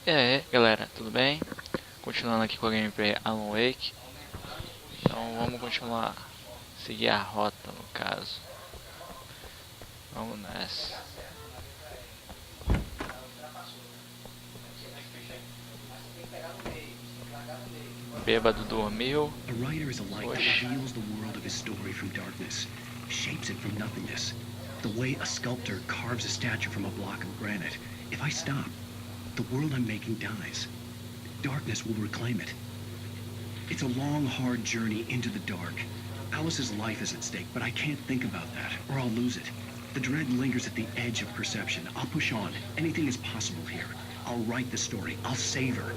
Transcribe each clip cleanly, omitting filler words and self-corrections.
E aí galera, tudo bem? Continuando aqui com a gameplay Alan Wake. Então vamos continuar, seguir a rota no caso. Vamos nessa. Bêbado dormiu. A writer is a light that reveals the world of his story from darkness, shapes it from nothingness. The way a sculptor carves a statue from a block of granite. If I stop, the world I'm making dies. Darkness will reclaim it. It's a long, hard journey into the dark. Alice's life is at stake, but I can't think about that, or I'll lose it. The dread lingers at the edge of perception. I'll push on. Anything is possible here. I'll write the story. I'll save her.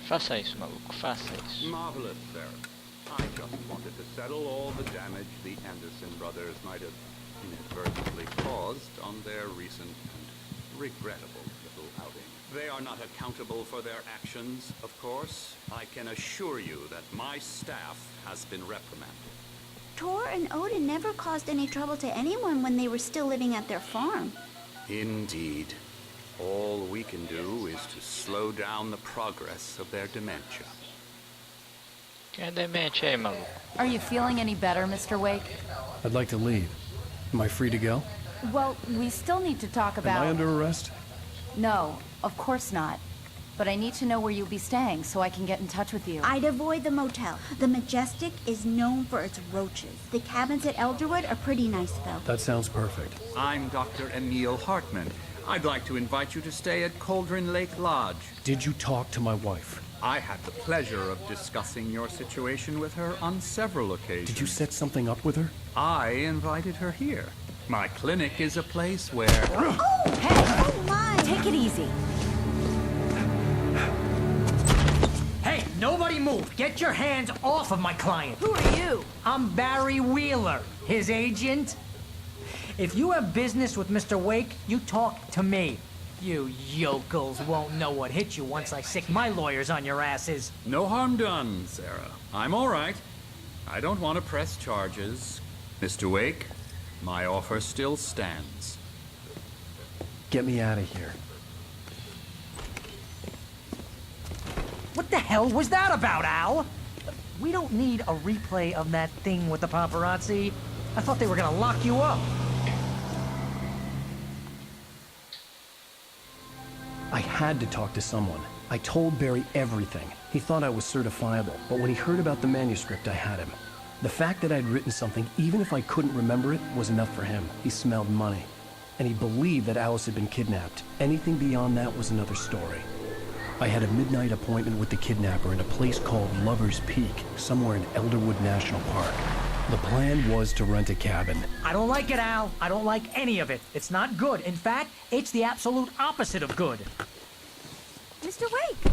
Faça isso, maluco, faça isso. Marvelous, sir. I just wanted to settle all the damage the Anderson brothers might have inadvertently caused on their recent and regrettable little outing. They are not accountable for their actions, of course. I can assure you that my staff has been reprimanded. Tor and Odin never caused any trouble to anyone when they were still living at their farm. Indeed. All we can do is to slow down the progress of their dementia. Quem é demente aí, maluco? Are you feeling any better, Mr. Wake? I'd like to leave. Am I free to go? Well, we still need to talk about... Am I under arrest? No, of course not. But I need to know where you'll be staying so I can get in touch with you. I'd avoid the motel. The Majestic is known for its roaches. The cabins at Elderwood are pretty nice, though. That sounds perfect. I'm Dr. Emil Hartman. I'd like to invite you to stay at Cauldron Lake Lodge. Did you talk to my wife? I had the pleasure of discussing your situation with her on several occasions. Did you set something up with her? I invited her here. My clinic is a place where... Oh, hey! Oh, my! Take it easy. Hey, nobody move! Get your hands off of my client! Who are you? I'm Barry Wheeler, his agent. If you have business with Mr. Wake, you talk to me. You yokels won't know what hit you once I sick my lawyers on your asses. No harm done, Sarah. I'm all right. I don't want to press charges. Mr. Wake, my offer still stands. Get me out of here. What the hell was that about, Al? We don't need a replay of that thing with the paparazzi. I thought they were gonna lock you up. I had to talk to someone. I told Barry everything. He thought I was certifiable, but when he heard about the manuscript, I had him. The fact that I'd written something, even if I couldn't remember it, was enough for him. He smelled money. And he believed that Alice had been kidnapped. Anything beyond that was another story. I had a midnight appointment with the kidnapper in a place called Lover's Peak, somewhere in Elderwood National Park. The plan was to rent a cabin. I don't like it, Al. I don't like any of it. It's not good. In fact, it's the absolute opposite of good. Mr. Wake!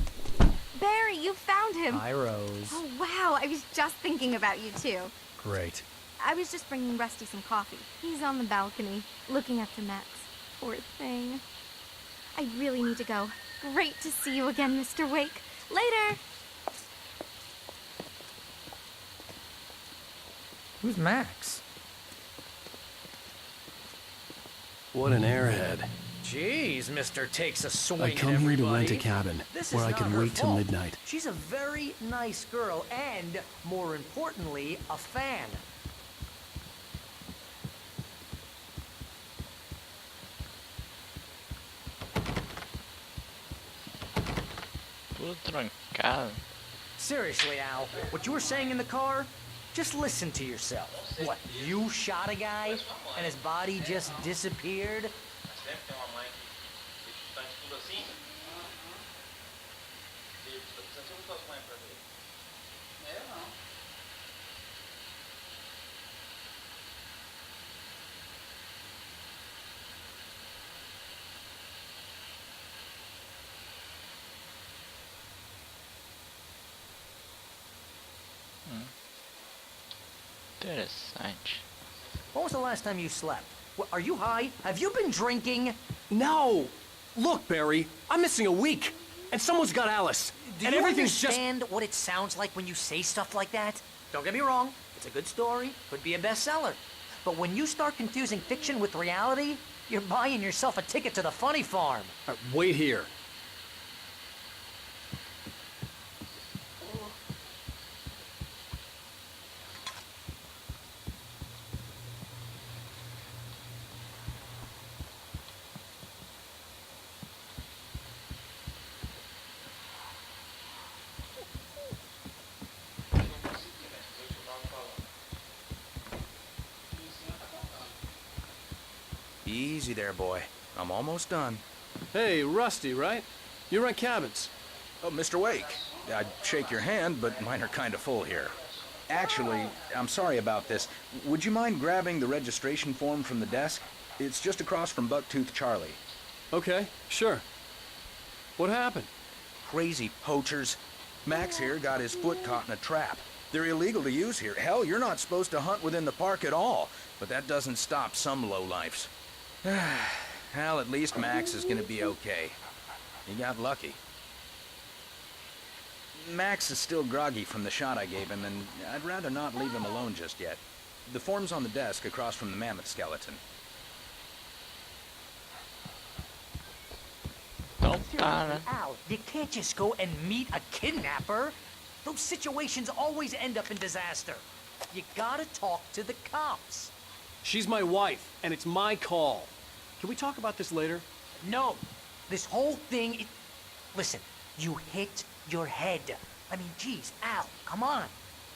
Barry, you found him! Hi, Rose. Oh, wow, I was just thinking about you, too. Great. I was just bringing Rusty some coffee. He's on the balcony, looking after Max. Poor thing. I really need to go. Great to see you again, Mr. Wake. Later! Who's Max? What an airhead. Jeez, Mr. Takes a swing I at come here to everybody. rent a cabin This where is I not can her wait till fault. midnight. She's a very nice girl and, more importantly, a fan. Tudo trancado. Seriously, Al, what you were saying in the car, just listen to yourself. What, you shot a guy and his body just disappeared? Interessante. When was the last time you slept? Are you high? Have you been drinking? No! Look, Barry, I'm missing a week, and someone's got Alice. Do and you everything's understand what it sounds like when you say stuff like that? Don't get me wrong, it's a good story, could be a bestseller. But when you start confusing fiction with reality, You're buying yourself a ticket to the funny farm. Wait here. Easy there, boy. I'm almost done. Hey, Rusty, right? You rent cabins. Oh, Mr. Wake. I'd shake your hand, but mine are kind of full here. Actually, I'm sorry about this. Would you mind grabbing the registration form from the desk? It's just across from Bucktooth Charlie. Okay, sure. What happened? Crazy poachers. Max here got his foot caught in a trap. They're illegal to use here. Hell, you're not supposed to hunt within the park at all. But that doesn't stop some lowlifes. Well, at least Max is gonna be okay. He got lucky. Max is still groggy from the shot I gave him, and I'd rather not leave him alone just yet. The form's on the desk across from the mammoth skeleton. Al, you can't just go and meet a kidnapper. Those situations always end up in disaster. You gotta talk to the cops. She's my wife, and it's my call. Can we talk about this later? No, this whole thing, listen, you hit your head. I mean, geez, Al, come on.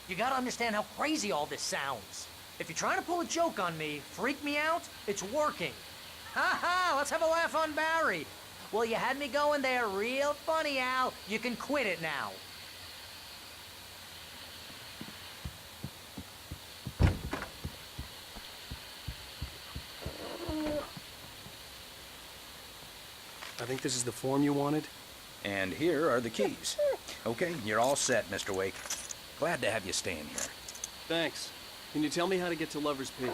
You gotta understand how crazy all this sounds. If you're trying to pull a joke on me, freak me out, it's working. Ha ha, let's have a laugh on Barry. Well, you had me going there real funny, Al. You can quit it now. I think this is the form you wanted. And here are the keys. Okay, you're all set, Mr. Wake. Glad to have you staying here. Thanks. Can you tell me how to get to Lover's Peak?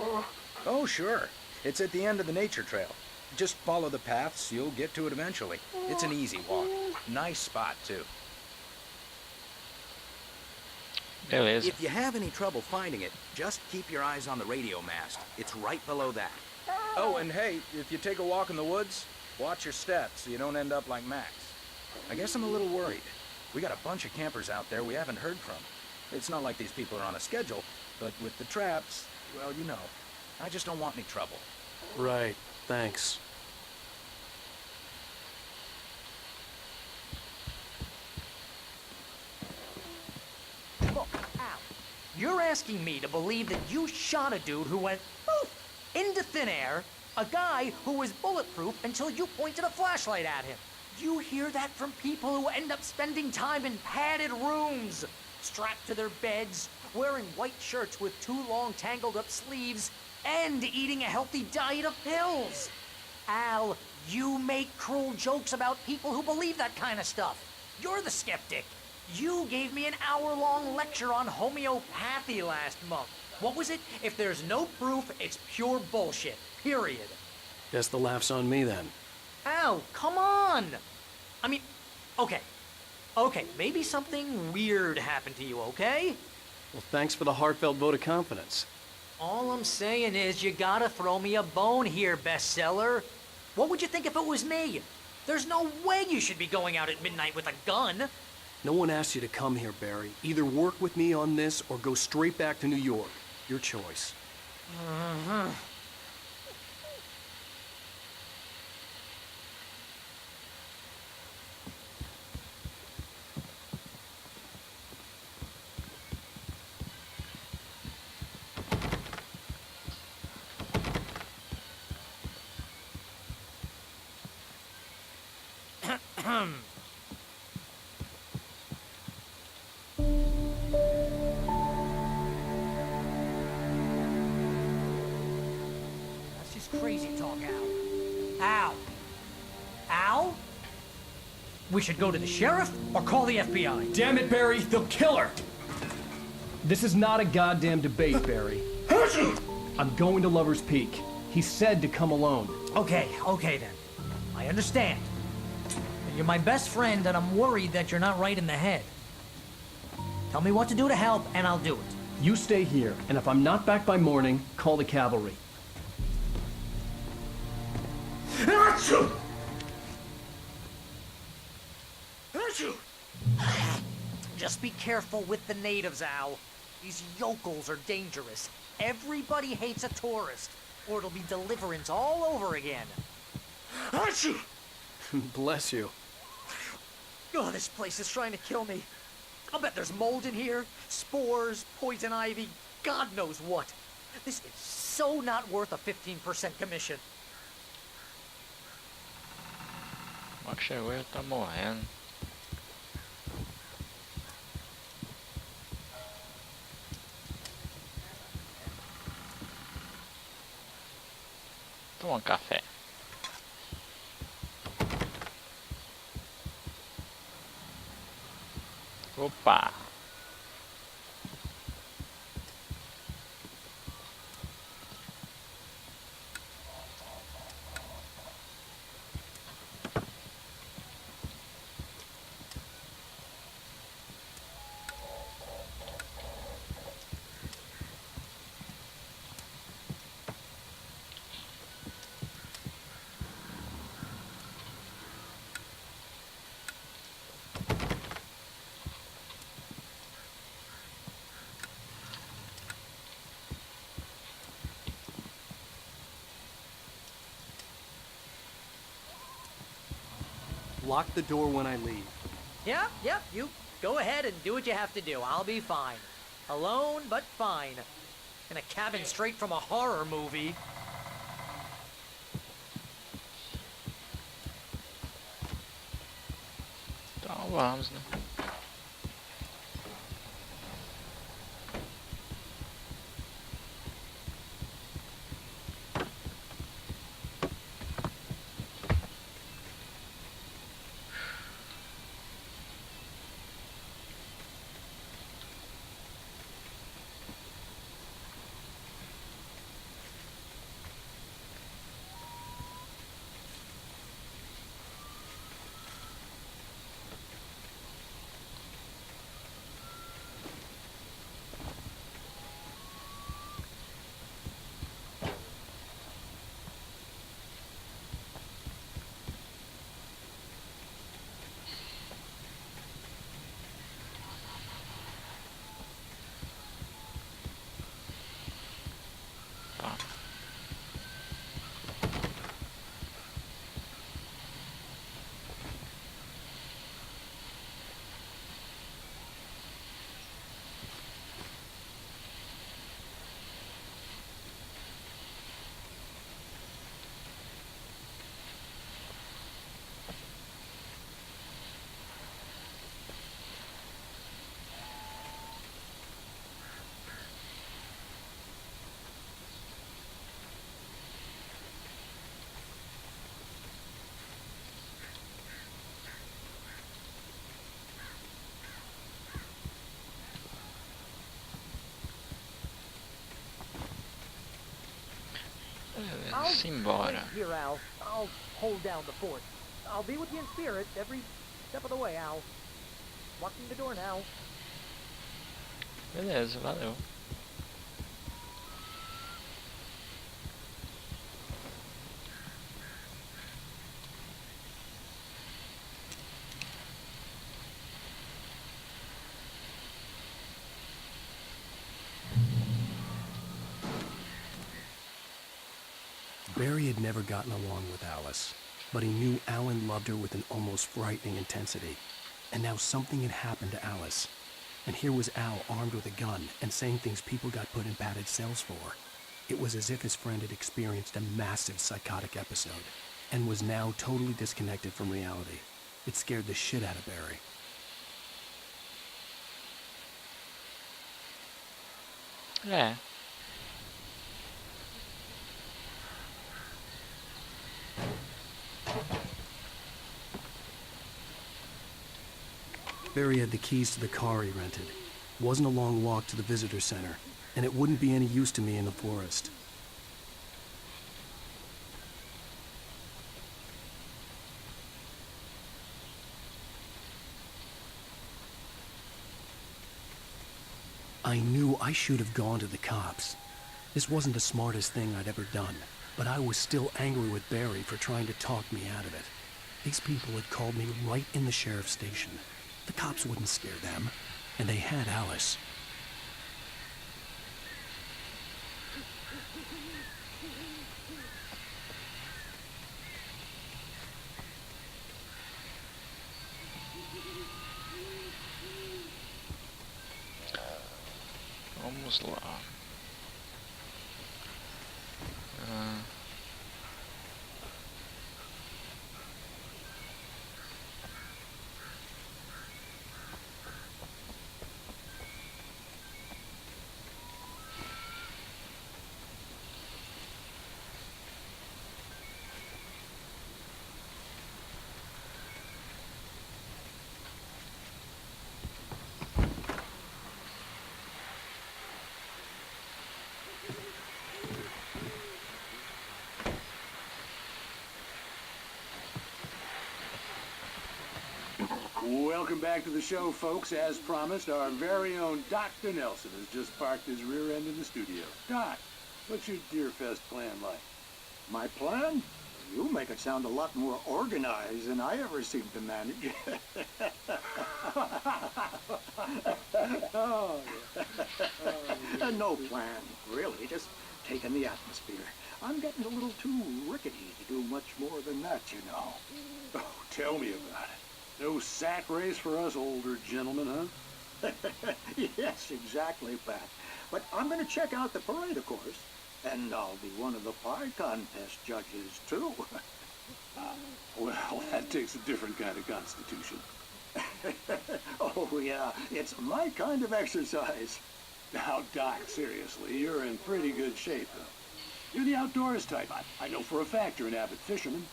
Oh, sure. It's at the end of the nature trail. Just follow the paths, you'll get to it eventually. It's an easy walk. Nice spot, too. Beleza. If you have any trouble finding it, just keep your eyes on the radio mast. It's right below that. Oh, and hey, if you take a walk in the woods, watch your steps so you don't end up like Max. I guess I'm a little worried. We got a bunch of campers out there we haven't heard from. It's not like these people are on a schedule, but with the traps, well, you know. I just don't want any trouble. Right, thanks. Look, Al, you're asking me to believe that you shot a dude who went poof into thin air, a guy who was bulletproof until you pointed a flashlight at him. You hear that from people who end up spending time in padded rooms, strapped to their beds, wearing white shirts with too long tangled up sleeves, and eating a healthy diet of pills. Al, you make cruel jokes about people who believe that kind of stuff. You're the skeptic. You gave me an hour-long lecture on homeopathy last month. What was it? If there's no proof, it's pure bullshit. Period. Guess the laugh's on me then. Al, come on! I mean, okay, maybe something weird happened to you, okay? Well, thanks for the heartfelt vote of confidence. All I'm saying is you gotta throw me a bone here, bestseller. What would you think if it was me? There's no way you should be going out at midnight with a gun. No one asked you to come here, Barry. Either work with me on this or go straight back to New York. Your choice. That's just crazy talk, Al. Al? Al? We should go to the sheriff or call the FBI. Damn it, Barry, they'll kill her! This is not a goddamn debate, Barry. I'm going to Lover's Peak. He said to come alone. Okay then. I understand. You're my best friend, and I'm worried that you're not right in the head. Tell me what to do to help, and I'll do it. You stay here, and if I'm not back by morning, call the cavalry. Just be careful with the natives, Al. These yokels are dangerous. Everybody hates a tourist, or it'll be deliverance all over again. Bless you. Oh, this place is trying to kill me. I'll bet there's mold in here, spores, poison ivy, God knows what. This is so not worth a 15% commission. O que chegou e tá morrendo. Toma um café. Opa! Lock the door when I leave. Yep, you go ahead and do what you have to do. I'll be fine. Alone, but fine. In a cabin straight from a horror movie. Então vamos, né? Simbora. Here, Al. I'll hold down the fort. I'll be with you in spirit every step of the way, Al. Locking the door now. Beleza, valeu. Barry had never gotten along with Alice, but he knew Alan loved her with an almost frightening intensity. And now something had happened to Alice. And here was Al armed with a gun and saying things people got put in padded cells for. It was as if his friend had experienced a massive psychotic episode and was now totally disconnected from reality. It scared the shit out of Barry. É. Barry had the keys to the car he rented. It wasn't a long walk to the visitor center, and it wouldn't be any use to me in the forest. I knew I should have gone to the cops. This wasn't the smartest thing I'd ever done, but I was still angry with Barry for trying to talk me out of it. These people had called me right in the sheriff's station. The cops wouldn't scare them, and they had Alice. Vamos lá. Welcome back to the show, folks. As promised, our very own Dr. Nelson has just parked his rear end in the studio. Doc, what's your Deerfest plan like? My plan? You make it sound a lot more organized than I ever seem to manage. Oh, yeah. No plan, really. Just taking the atmosphere. I'm getting a little too rickety to do much more than that, you know. Oh, tell me about it. No sack race for us older gentlemen, huh? Yes, exactly, Pat. But I'm going to check out the parade, of course. And I'll be one of the pie contest judges, too. Well, that takes a different kind of constitution. Oh, yeah. It's my kind of exercise. Now, Doc, seriously, you're in pretty good shape, though. You're the outdoors type. I know for a fact you're an avid fisherman.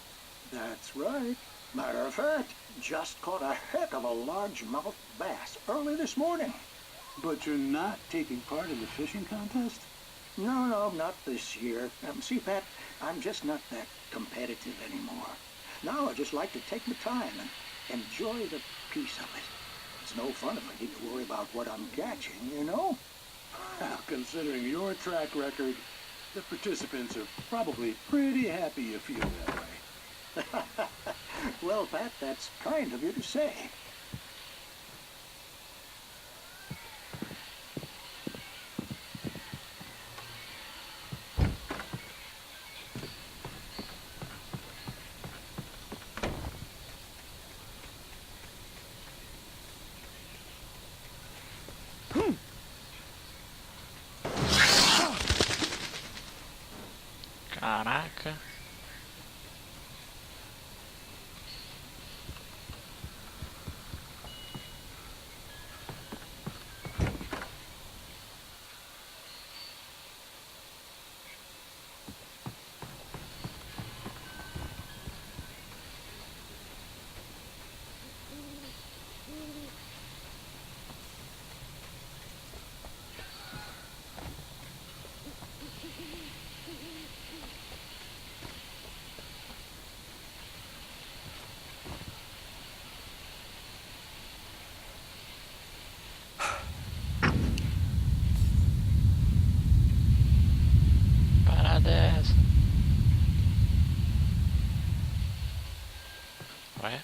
That's right. Matter of fact, just caught a heck of a largemouth bass early this morning. But you're not taking part in the fishing contest? No, not this year. See, Pat, I'm just not that competitive anymore. Now I just like to take my time and enjoy the peace of it. It's no fun if I need to worry about what I'm catching, you know? Well, considering your track record, the participants are probably pretty happy you feel that way. Well, Pat, that's kind of you to say. Caraca. Parada é essa? Ué?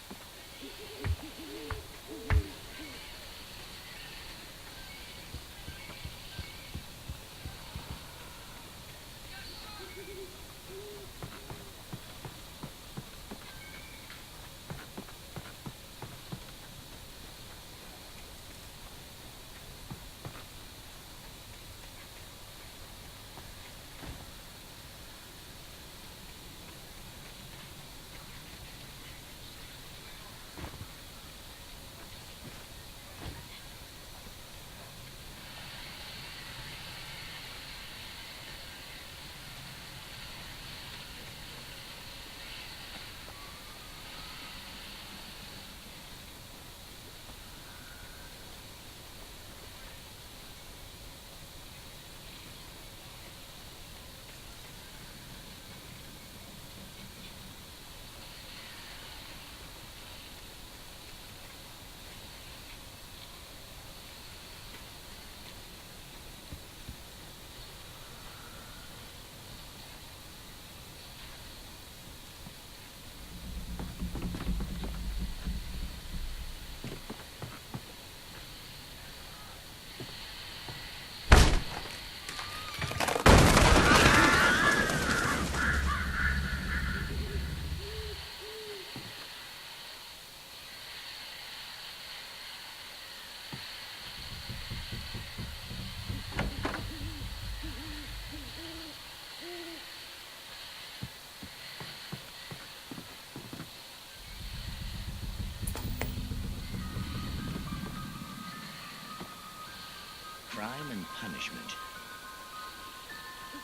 punishment.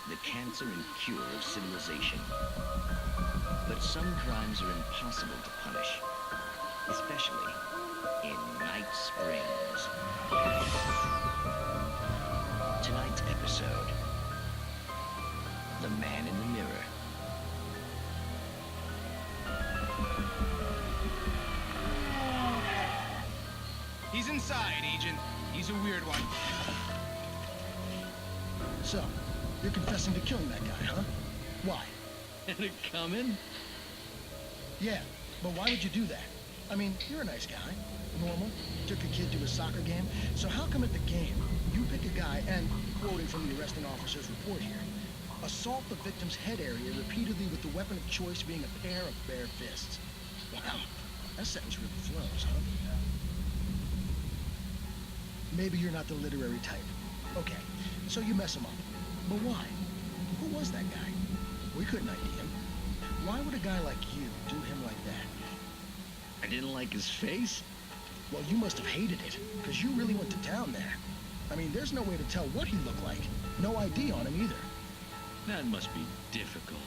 The cancer and cure of civilization. But some crimes are impossible to punish, especially in Night Springs. Tonight's episode, The Man in the Mirror. He's inside, Agent. He's a weird one. So, you're confessing to killing that guy, huh? Why? And it coming? Yeah, but why would you do that? I mean, you're a nice guy. Normal. Took a kid to a soccer game. So how come at the game, you pick a guy and, quoting from the arresting officer's report here, assault the victim's head area repeatedly with the weapon of choice being a pair of bare fists? Wow, that sentence really flows, huh? Maybe you're not the literary type. Okay, so you mess him up. But why? Who was that guy? We couldn't ID him. Why would a guy like you do him like that? I didn't like his face? Well, you must have hated it, because you really went to town there. I mean, there's no way to tell what he looked like. No ID on him either. That must be difficult.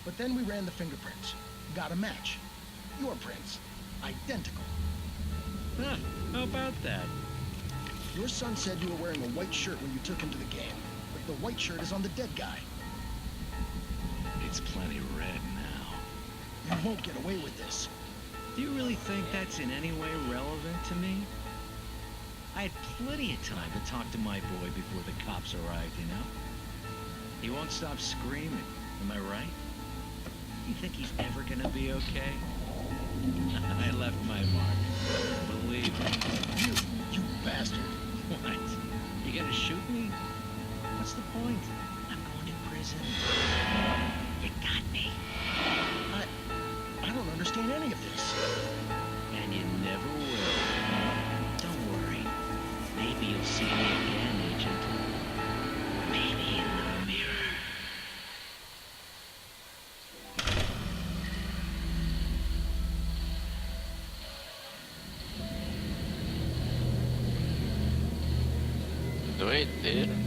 But then we ran the fingerprints. Got a match. Your prints. Identical. Huh, how about that? Your son said you were wearing a white shirt when you took him to the game. But the white shirt is on the dead guy. It's plenty red now. You won't get away with this. Do you really think that's in any way relevant to me? I had plenty of time to talk to my boy before the cops arrived, you know? He won't stop screaming, am I right? You think he's ever gonna be okay? I left my mark. Believe me. You bastard. What? You gonna shoot me? What's the point? I'm going to prison. You got me. I don't understand any of this. And you never will. Don't worry. Maybe you'll see me again, Agent. Maybe in the mirror. Doideira.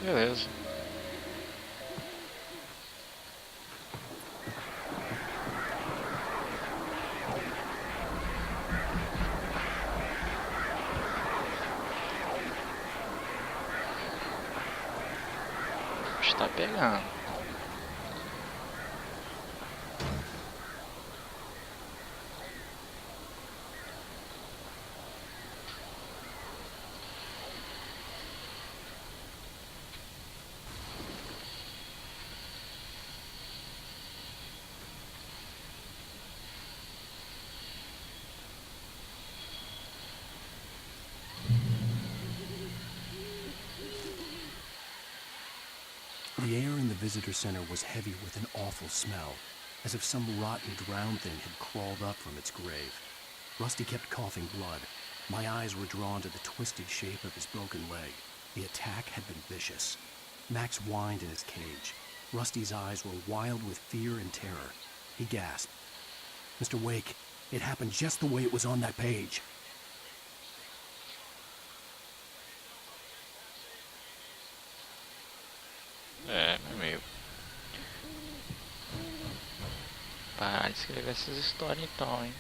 Beleza. Está pegando. The air in the visitor center was heavy with an awful smell, as if some rotten drowned thing had crawled up from its grave. Rusty kept coughing blood. My eyes were drawn to the twisted shape of his broken leg. The attack had been vicious. Max whined in his cage. Rusty's eyes were wild with fear and terror. He gasped. Mr. Wake, it happened just the way it was on that page. É, meu amigo. Parar de escrever essas histórias então, hein?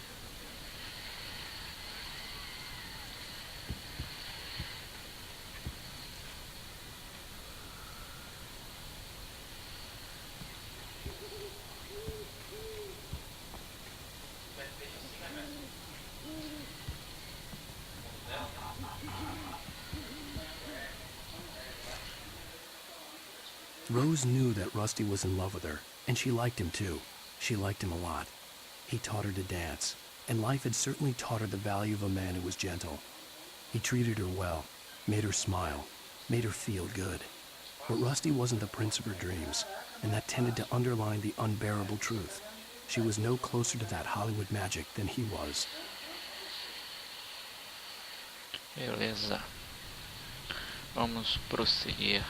Rose knew that Rusty was in love with her, and she liked him too. She liked him a lot. He taught her to dance, and life had certainly taught her the value of a man who was gentle. He treated her well, made her smile, made her feel good. But Rusty wasn't the prince of her dreams, and that tended to underline the unbearable truth. She was no closer to that Hollywood magic than he was. Beleza. Vamos prosseguir.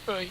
Ai.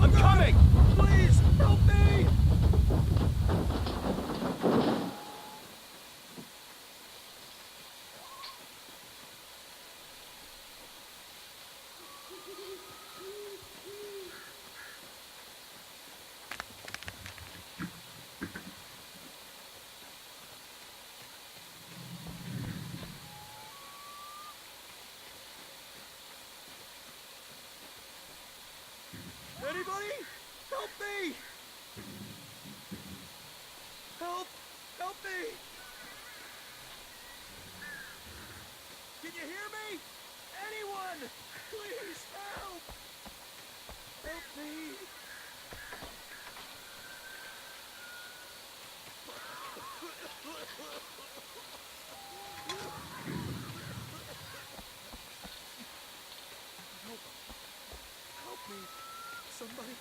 I'm coming! Please, help me! Anybody? Help me! Help! Help me! Can you hear me? Anyone! Please help! Help me! Help me! Somebody!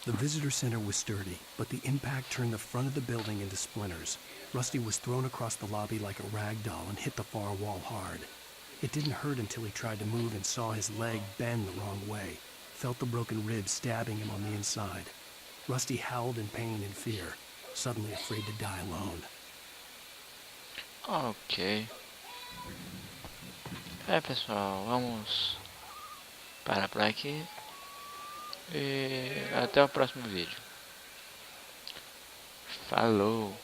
The visitor center was sturdy, but the impact turned the front of the building into splinters. Rusty was thrown across the lobby like a rag doll and hit the far wall hard. It didn't hurt until he tried to move and saw his leg bend the wrong way, felt the broken ribs stabbing him on the inside. Rusty howled in pain and fear, suddenly afraid to die alone. Ok. Pessoal, vamos parar por aqui. E até o próximo vídeo. Falou!